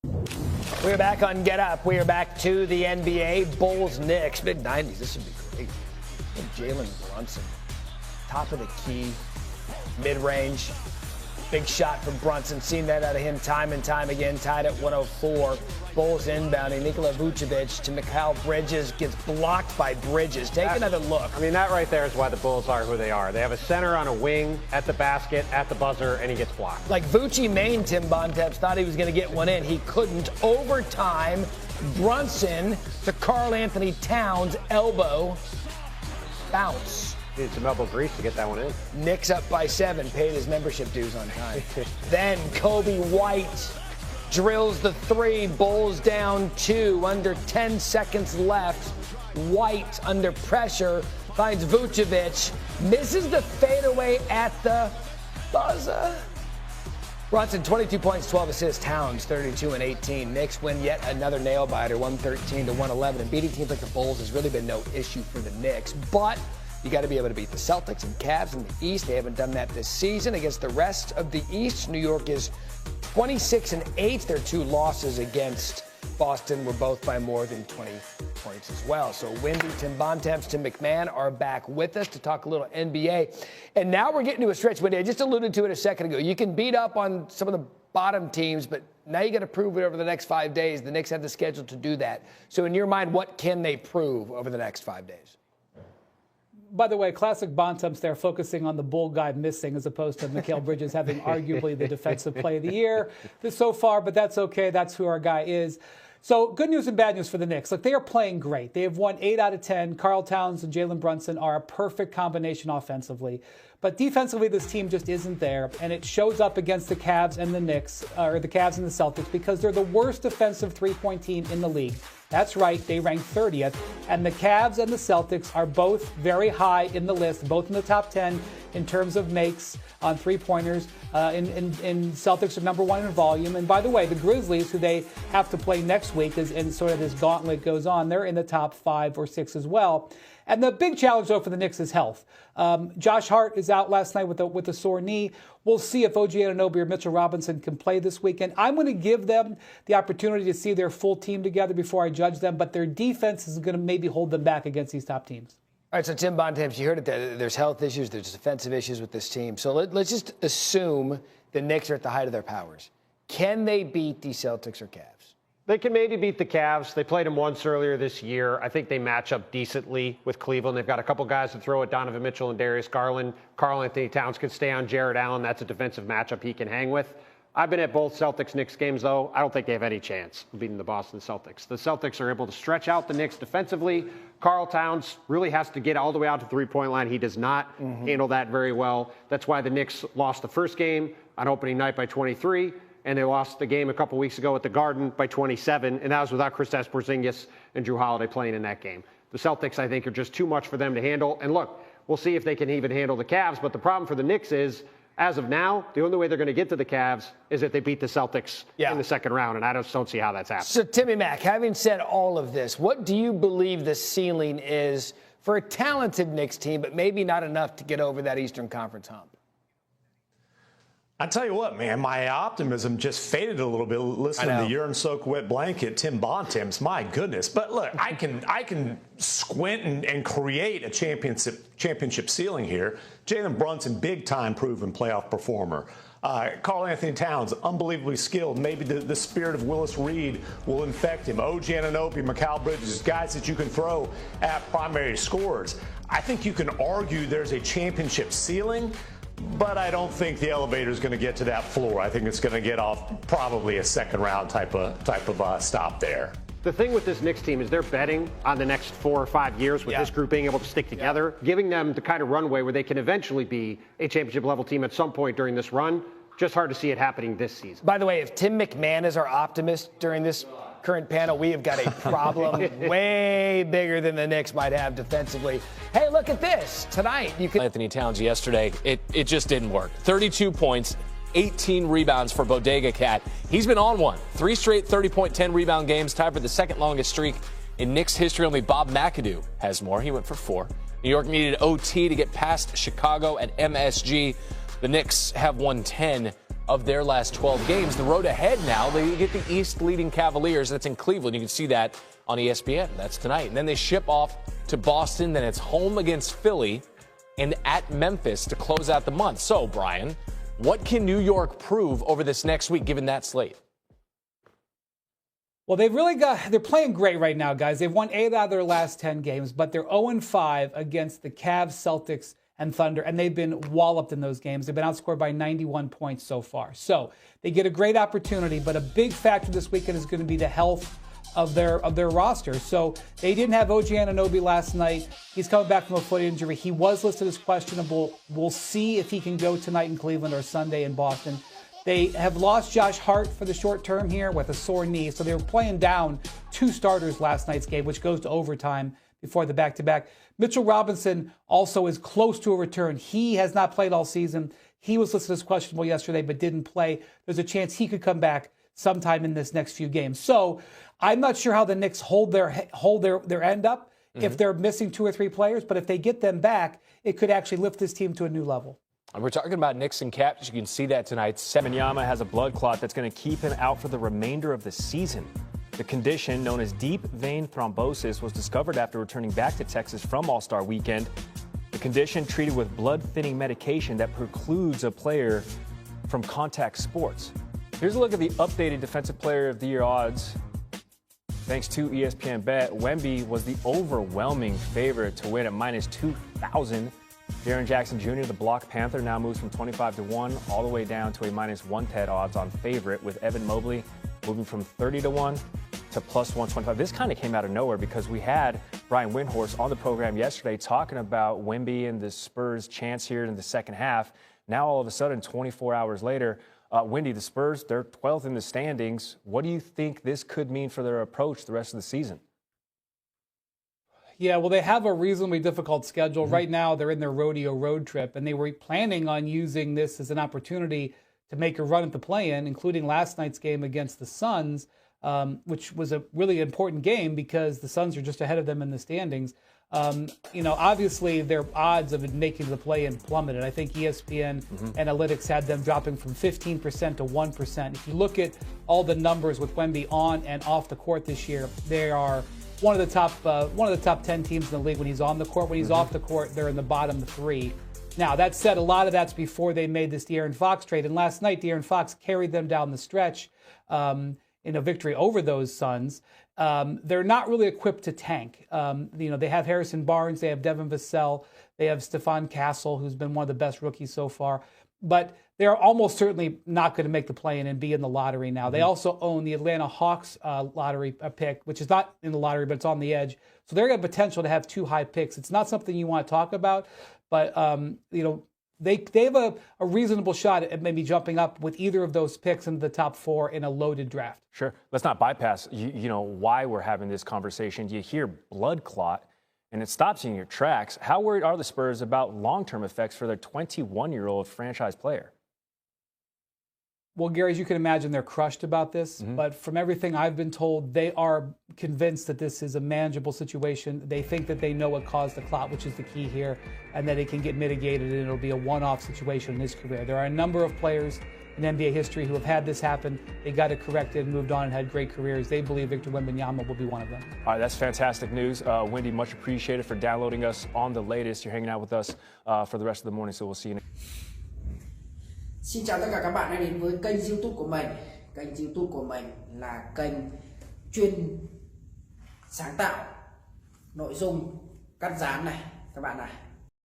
We're back on Get Up. We are back to the NBA. Bulls, Knicks, mid-90s. This should be great. Jalen Brunson, top of the key, mid-range. Big shot from Brunson. Seen that out of him time and time again. Tied at 104. Bulls inbounding. Nikola Vucevic to Mikal Bridges. Gets blocked by Bridges. Take another look. I mean, that right there is why the Bulls are who they are. They have a center on a wing at the basket, at the buzzer, and he gets blocked. Like Vucci main, Tim Bontemps thought he was going to get one in. He couldn't. Overtime, Brunson to Karl Anthony Towns. Elbow. Bounce. Needed some elbow grease to get that one in. Knicks up by 7, paid his membership dues on time. Then Kobe White drills the 3, Bulls down 2, under 10 seconds left. White under pressure finds Vucevic, misses the fadeaway at the buzzer. Brunson, 22 points, 12 assists. Towns, 32 and 18. Knicks win yet another nail biter, 113 to 111. And beating teams like the Bulls has really been no issue for the Knicks. But you got to be able to beat the Celtics and Cavs in the East. They haven't done that this season against the rest of the East. New York is 26 and 8. Their 2 losses against Boston were both by more than 20 points as well. So Windy, Tim Bontemps, Tim McMahon are back with us to talk a little NBA. And now we're getting to a stretch, Windy. I just alluded to it a second ago. You can beat up on some of the bottom teams, but now you got to prove it over the next 5 days. The Knicks have the schedule to do that. So in your mind, what can they prove over the next 5 days? By the way, classic Bontemps there, focusing on the Bull guy missing as opposed to Mikal Bridges having arguably the defensive play of the year so far, but that's okay. That's who our guy is. So good news and bad news for the Knicks. Look, they are playing great. They have won 8 out of 10. Karl Towns and Jalen Brunson are a perfect combination offensively. But defensively, this team just isn't there, and it shows up against the Cavs and the Knicks, or the Cavs and the Celtics, because they're the worst defensive three-point team in the league. That's right, they rank 30th. And the Cavs and the Celtics are both very high in the list, both in the top 10 in terms of makes on three-pointers. In Celtics are number 1 in volume. And by the way, the Grizzlies, who they have to play next week, and sort of this gauntlet goes on, they're in the top 5 or 6 as well. And the big challenge, though, for the Knicks is health. Josh Hart is out last night with a sore knee. We'll see if OG Anunoby or Mitchell Robinson can play this weekend. I'm going to give them the opportunity to see their full team together before I judge them, but their defense is going to maybe hold them back against these top teams. All right, so Tim Bontemps, you heard it there. There's health issues, there's defensive issues with this team. So let's just assume the Knicks are at the height of their powers. Can they beat the Celtics or Cavs? They can maybe beat the Cavs. They played them once earlier this year. I think they match up decently with Cleveland. They've got a couple guys to throw at Donovan Mitchell and Darius Garland. Karl Anthony Towns can stay on Jarrett Allen. That's a defensive matchup he can hang with. I've been at both Celtics-Knicks games, though. I don't think they have any chance of beating the Boston Celtics. The Celtics are able to stretch out the Knicks defensively. Karl Towns really has to get all the way out to the three-point line. He does not handle that very well. That's why the Knicks lost the first game on opening night by 23. And they lost the game a couple weeks ago at the Garden by 27, and that was without Kristaps Porzingis and Drew Holiday playing in that game. The Celtics, I think, are just too much for them to handle. And look, we'll see if they can even handle the Cavs, but the problem for the Knicks is, as of now, the only way they're going to get to the Cavs is if they beat the Celtics in the second round, and I just don't see how that's happening. So, Timmy Mack, having said all of this, what do you believe the ceiling is for a talented Knicks team, but maybe not enough to get over that Eastern Conference hump? I tell you what, man, my optimism just faded a little bit listening to the urine-soaked wet blanket, Tim Bontemps. My goodness. But look, I can squint and create a championship ceiling here. Jalen Brunson, big-time proven playoff performer. Karl Anthony Towns, unbelievably skilled. Maybe the spirit of Willis Reed will infect him. OG Anunoby, Mikal Bridges, guys that you can throw at primary scorers. I think you can argue there's a championship ceiling, but I don't think the elevator is going to get to that floor. I think it's going to get off probably a second round type of stop there. The thing with this Knicks team is they're betting on the next 4 or 5 years with this group being able to stick together, giving them the kind of runway where they can eventually be a championship level team at some point during this run. Just hard to see it happening this season. By the way, if Tim McMahon is our optimist during this current panel, we have got a problem way bigger than the Knicks might have defensively. Hey, look at this. Tonight, you can... Anthony Towns yesterday, it just didn't work. 32 points, 18 rebounds for Bodega Cat. He's been on one. 3 straight 30-point, 10-rebound games, tied for the second longest streak in Knicks history. Only Bob McAdoo has more. He went for 4. New York needed OT to get past Chicago at MSG. The Knicks have won 10 of their last 12 games. The road ahead now, they get the East leading Cavaliers. That's in Cleveland. You can see that on ESPN. That's tonight. And then they ship off to Boston. Then it's home against Philly and at Memphis to close out the month. So, Brian, what can New York prove over this next week, given that slate? Well, they're playing great right now, guys. They've won 8 out of their last 10 games, but they're 0-5 against the Cavs, Celtics, and Thunder, and they've been walloped in those games. They've been outscored by 91 points so far. So they get a great opportunity, but a big factor this weekend is going to be the health of their roster. So they didn't have OG Anunoby last night. He's coming back from a foot injury. He was listed as questionable. We'll see if he can go tonight in Cleveland or Sunday in Boston. They have lost Josh Hart for the short term here with a sore knee. So they were playing down 2 starters last night's game, which goes to overtime before the back-to-back. Mitchell Robinson also is close to a return. He has not played all season. He was listed as questionable yesterday, but didn't play. There's a chance he could come back sometime in this next few games. So I'm not sure how the Knicks hold their end up if they're missing 2 or 3 players, but if they get them back, it could actually lift this team to a new level. And we're talking about Knicks and Caps. You can see that tonight. Wembanyama has a blood clot that's going to keep him out for the remainder of the season. The condition, known as deep vein thrombosis, was discovered after returning back to Texas from All-Star Weekend. The condition, treated with blood-thinning medication that precludes a player from contact sports. Here's a look at the updated Defensive Player of the Year odds. Thanks to ESPN Bet, Wemby was the overwhelming favorite to win at -2,000. Jaren Jackson Jr., the Block Panther, now moves from 25-1 all the way down to a -110 odds on favorite, with Evan Mobley moving from 30-1 to +125. This kind of came out of nowhere because we had Brian Windhorst on the program yesterday talking about Wemby and the Spurs' chance here in the second half. Now, all of a sudden, 24 hours later, Wendy, the Spurs, they're 12th in the standings. What do you think this could mean for their approach the rest of the season? Yeah, well, they have a reasonably difficult schedule. Right now, they're in their rodeo road trip, and they were planning on using this as an opportunity to make a run at the play-in, including last night's game against the Suns, which was a really important game because the Suns are just ahead of them in the standings. Obviously, their odds of making the play-in plummeted. I think ESPN Analytics had them dropping from 15% to 1%. If you look at all the numbers with Wemby on and off the court this year, they are one of the top 10 teams in the league when he's on the court. When he's off the court, they're in the bottom 3. Now, that said, a lot of that's before they made this De'Aaron Fox trade. And last night, De'Aaron Fox carried them down the stretch in a victory over those Suns. They're not really equipped to tank. They have Harrison Barnes, they have Devin Vassell, they have Stephon Castle, who's been one of the best rookies so far. But they're almost certainly not going to make the play-in and be in the lottery now. They also own the Atlanta Hawks lottery pick, which is not in the lottery, but it's on the edge. So they're going to have potential to have 2 high picks. It's not something you want to talk about, but they have a reasonable shot at maybe jumping up with either of those picks into the top 4 in a loaded draft. Sure. Let's not bypass, why we're having this conversation. You hear blood clot, and it stops you in your tracks. How worried are the Spurs about long-term effects for their 21-year-old franchise player? Well, Gary, as you can imagine, they're crushed about this. But from everything I've been told, they are convinced that this is a manageable situation. They think that they know what caused the clot, which is the key here, and that it can get mitigated and it'll be a one-off situation in his career. There are a number of players in NBA history who have had this happen. They got it corrected, moved on, and had great careers. They believe Victor Wembanyama will be one of them. All right, that's fantastic news. Wendy, much appreciated for downloading us on the latest. You're hanging out with us for the rest of the morning, so we'll see you next. Xin chào tất cả các bạn đã đến với kênh YouTube của mình. Kênh YouTube của mình là kênh chuyên sáng tạo nội dung cắt dán này các bạn này.